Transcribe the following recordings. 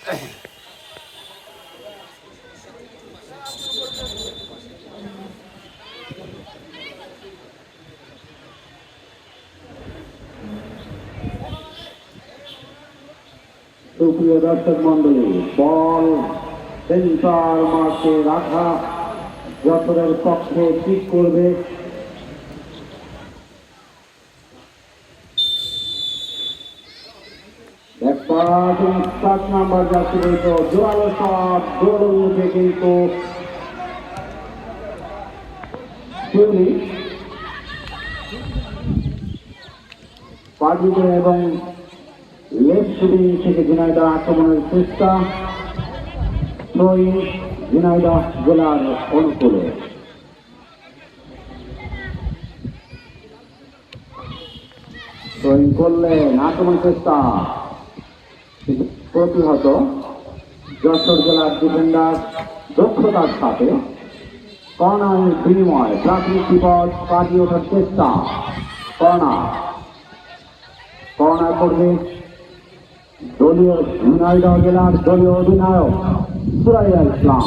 সুপ্রিয় দর্শক মন্ডলী, বল সেন্টার মাঠে রাখা যশোরের পক্ষে ঠিক করবে সাত নাম্বার যাচ্ছে বলতো জোরালো শট গোল মুখে, কিন্তু পার্টিতে এবং লেফট উইং থেকে ঝিনাইদহ আক্রমণের চেষ্টা ঝিনাইদহ জেলার অনুকূলে। করলেন আক্রমণ চেষ্টা, প্রতিহত যশোর জেলার ডিফেন্ডার দক্ষতার সাথে। কর্নারের বিনিময় প্রাথমিক বিপদ কাটিয়ে ওঠার চেষ্টা। কর্নার করবে দলীয় ঝিনাইদহ জেলার দলীয় অধিনায়ক সুরাইয়া ইসলাম।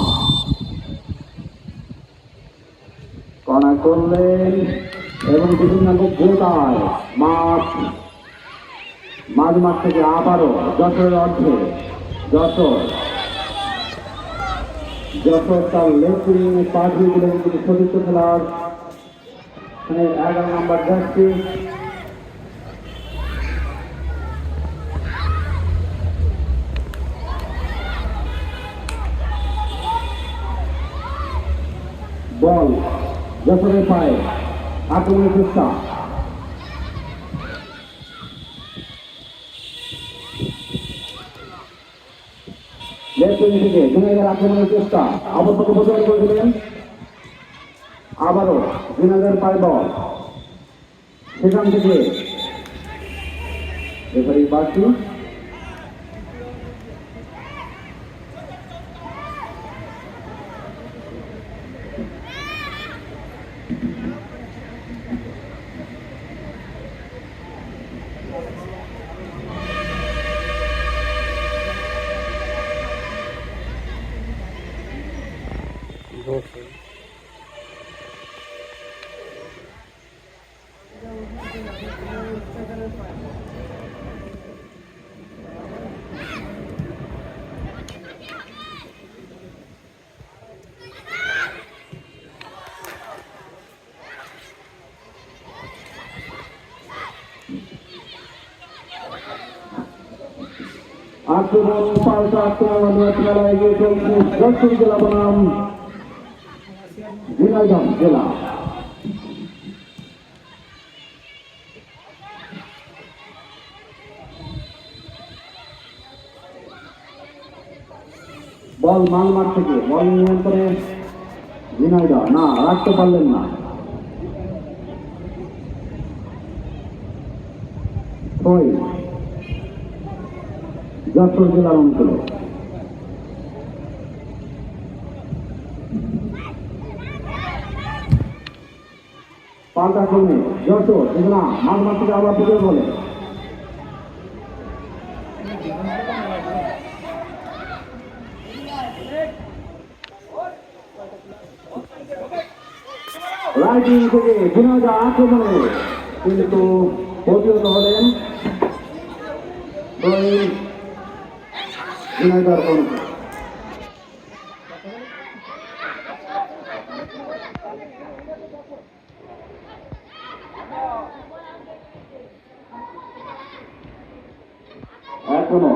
কর্নার করলেন এবং বিভিন্ন গোটায় মাঝ মাঠ থেকে আবারও যশোরের অর্থে যশোর তার লেফট উইংয়ে পাঠিয়ে দিলেন কিন্তু সতীর্থ খেলার 11 নম্বর জার্সি বল যশোরের পায়ে আক্রমণের চেষ্টা। লেফট উইং থেকে ঝিনাইদহের আক্রমণের চেষ্টা, অবস্থাকে প্রচার করে দিলেন। আবারও ঝিনাইদহের পায়ে বল, সেখান থেকে রেফারি বাড়তি আক্রমণ পাল্টা আক্রমণ খেলা এগিয়ে চলছে যশোর জেলা বনাম ঝিনাইদহ জেলা। বল মালমাঠ থেকে বল নিয়ন্ত্রণে ঝিনাইদহ, না রাখতে পারলেন না। যশোর জেলার অঞ্চলে পাল্টা ক্রমে যশোর জেলা মাঝমাঠ থেকে আবার পুজো বলে রাইটিং থেকে ঝিনাইদহ আক্রমণে, কিন্তু প্রতিহত হলেন ঝিনাইদহের অনুকূলে। এখনো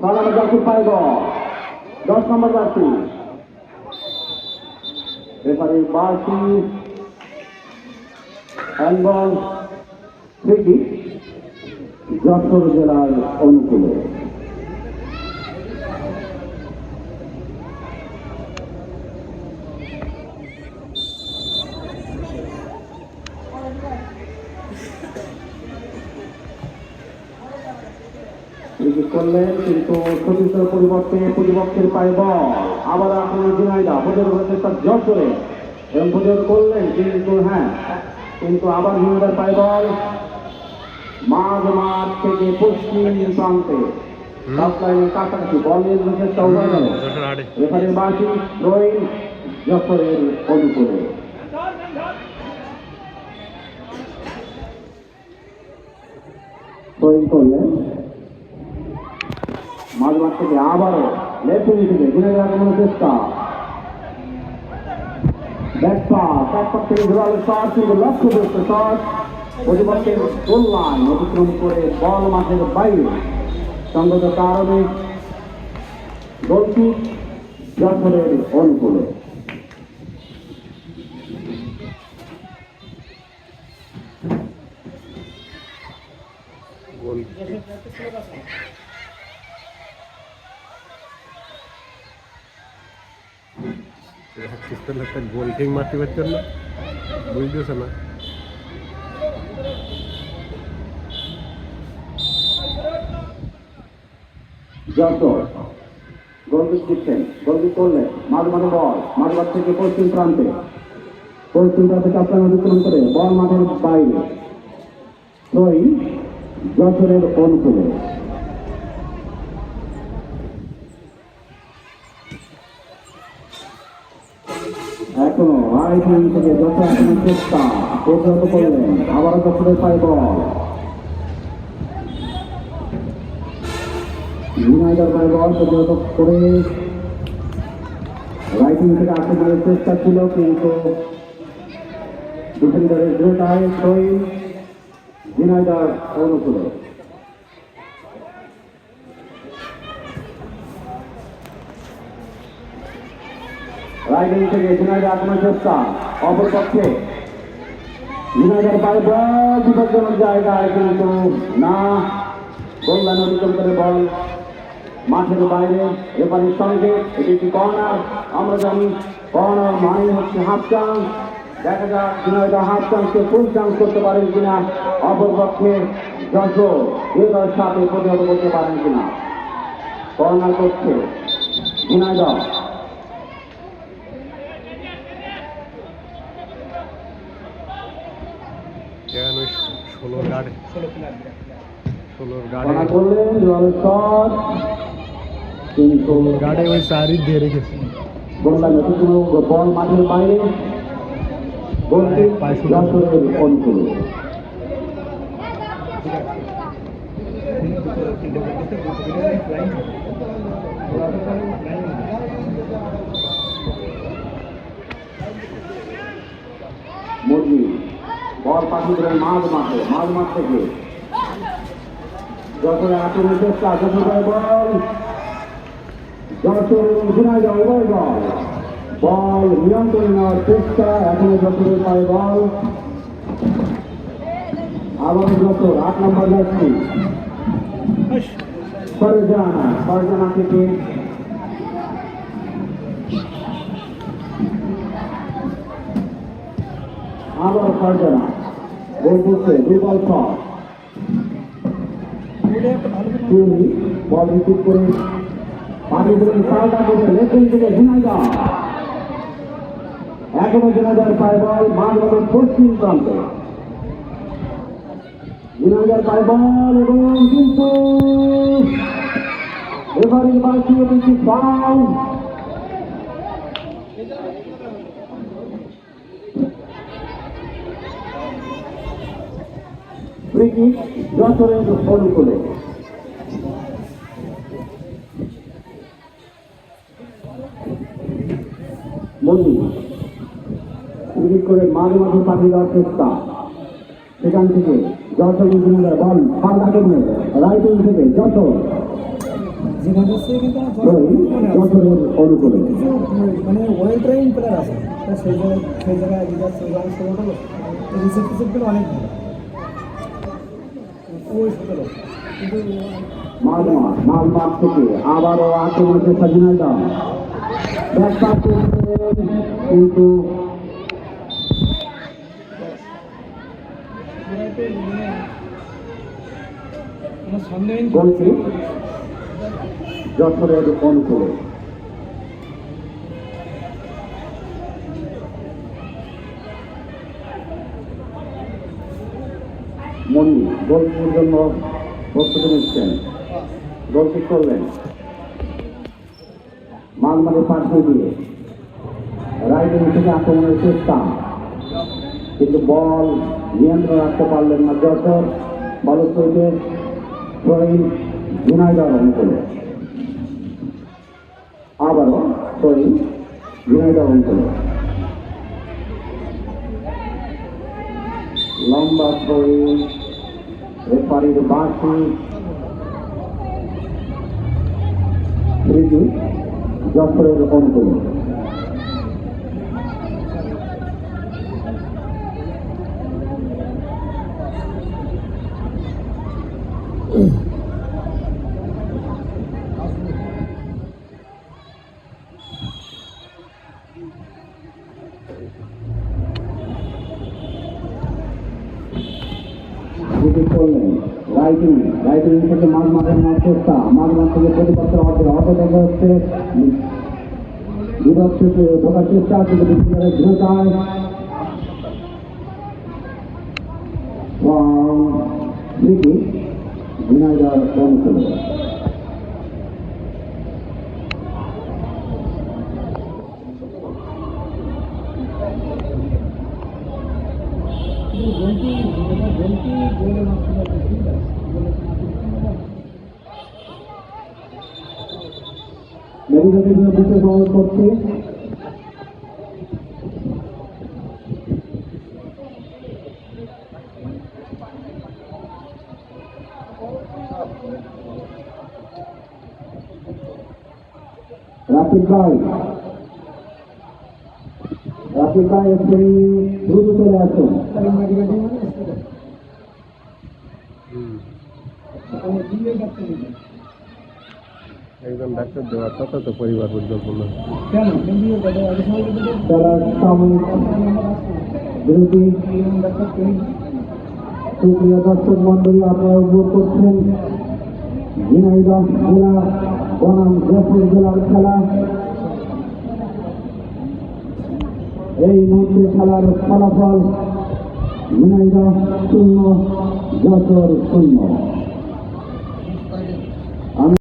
6 নম্বর জার্সি পাইব, 10 নম্বর জার্সি রেফারি বাড়তি হ্যান্ডবল ফ্রি যশোর জেলার অনুকূলে। করলেন কিন্তু সতীর্থের পরিবর্তে প্রতিপক্ষের পায়ে বল, আবার আক্রমণ ঝিনাইদহ প্রতিরোধের চেষ্টা যশোরে এবং প্রতিরোধ করলেন, কিন্তু আবার ঝিনাইদহের পায়ে বল মাঝ মাঠ থেকে পশ্চিম প্রান্তে সাউথ লাইনের কাছাকাছি বল নিয়ে চেষ্টা হয়ে গেল রেফারির বাঁশি রোহিন যশোরের অনুকূলে রোহিন করলেন মাঝমাঠ থেকে আবারও লেফট উইং থেকে ঝিনাইদহ আক্রমণের চেষ্টা ব্যাকপাস থেকে জোরালো শট কিন্তু লক্ষ্যগ্রস্ত শট প্রতিপক্ষের গোল লাইন অতিক্রম করে বল মাঠের বাইরে সঙ্গত কারণে গোলকিক যশোরের অনুকূলে গোল কিং মারতে পারছেন না বুঝতেছে না যশোর গোলকিক দিচ্ছেন গোলকিক করলেন মাঝমাঠে বল মাঝমাঠ থেকে পশ্চিম প্রান্তে চাপড়ান অতিক্রম করে বল মাঠের বাইরে যশোরের অনুকূলে এখনো রাইট উইং থেকে যশোর আক্রমণের চেষ্টা প্রতিহত করলেন আবারও যশোরের পায় বল ঝিনাইদহ পায় বল প্রতিহত করে রাইট উইং থেকে আক্রমণের চেষ্টা ছিল কিন্তু ডিফেন্ডারের দ্রুতায় ঝিনাইদহ অনুকূলে রাইট উইং থেকে ঝিনাইদহ আক্রমণের চেষ্টা অপরপক্ষে ঝিনাইদহ পায় বল বিপজ্জনক জায়গায় কিন্তু না গোল লাইন অতিক্রম করে বল মাঠের বাইরে রেফারির সঙ্গে এটি একটি কর্নার আমরা জানি কর্নার মানে হচ্ছে হাফ চান্স দেখা যাক ঝিনাইদহ হাফ চান্সকে ফুল চান্স করতে পারেন কিনা অপরপক্ষে যশোর এটার সাথে প্রতিহত করতে পারেন কিনা কর্নার করছে ঝিনাইদহ ষোলোর গাড়ি করলেন শট কিন্তু গাড়ি ওই সারি দিয়ে রেখেছে বল মাঠের বাইরে যশোরের অনুকূলে মুরগি বল পাঠিয়ে দিলেন মাঝ থেকে যশোরের আক্রমণের চেষ্টা যশোরের বল যশোর ঝিনাইদহ উভয় বল নিয়ন্ত্রণে নেওয়ার চেষ্টা এখনো যশোরের পায়ে বল আবার যশোর ৮ নম্বর যাচ্ছি ফারজানা থেকে আবার ফারজানা গোল করছে 2 বল শট বল রিসিভ করে পাঠিয়ে দিলেন পাল্টা করে লেফট থেকে ঝিনাইদহ এখনো ঝিনাইদহের পায় বল মাঝমাঠের পশ্চিম প্রান্তে ঝিনাইদহের পায় বল এবং কিন্তু রেফারির বাঁশি একটি ফাউল ফ্রি কিক যশোরের অনুকূলে মন্দির ক্রিকেট করে মাঝে পাঠিয়ে দেওয়ার চেষ্টা সেখান থেকে যশোর ইঞ্জিনিয়ার বল ফার্দাকে নিয়ে রাইট উইং থেকে যশোর যশোরের অনুকূলে মানে ওয়েল ট্রেইন প্লেয়ার আছে সেই জায়গায় রিসিপ্টগুলো অনেক ভালো ওই সতেরো কিন্তু মাঝমাঠ থেকে আবারও আক্রমণের চেষ্টা ঝিনাইদহ কিন্তু যশোরের অনুকূলে মনি গোলকির জন্য প্রস্তুতি নিচ্ছেন গোল কিক করলেন মাঝমাঠে পাশ দিয়ে রাইট উইং থেকে আক্রমণের চেষ্টা, কিন্তু বল নিয়ন্ত্রণ রাখতে পারলেন না যশোর। বালুচকে থ্রোইন ঝিনাইদহ অঞ্চলে, আবারও থ্রোইন ঝিনাইদহ অঞ্চলে, লম্বা থ্রোইন, রেফারির বাঁশি, ফ্রিকিক যশোরের অঞ্চলে। করলেন রাইটিং থেকে মাঝ মাঠের চেষ্টা, মাঝ মাঠ থেকে প্রতিপক্ষের অর্ধ দেখা হচ্ছে, বিরোধ থেকে ঢোকার চেষ্টা, কিন্তু বিদ্যালয়ের দ্রুতায় ঝিনাইদহ অঞ্চলে। মেডিকেলের জন্য বিশেষ অনুরোধ করছি রাফিক ভাই একটু দ্রুত চলে আসুন। একজন ডাক্তার দেওয়া তত তো পরিবার পরিকল্পনা। তারা সাময়িক বিরতি। সুপ্রিয় দর্শক মন্ডলী, আপনারা উপভোগ করছেন ঝিনাইদহ জেলা বনাম যশোর জেলার খেলা। এই মুহূর্তে খেলার ফলাফল ঝিনাইদহ 0, যশোর 0।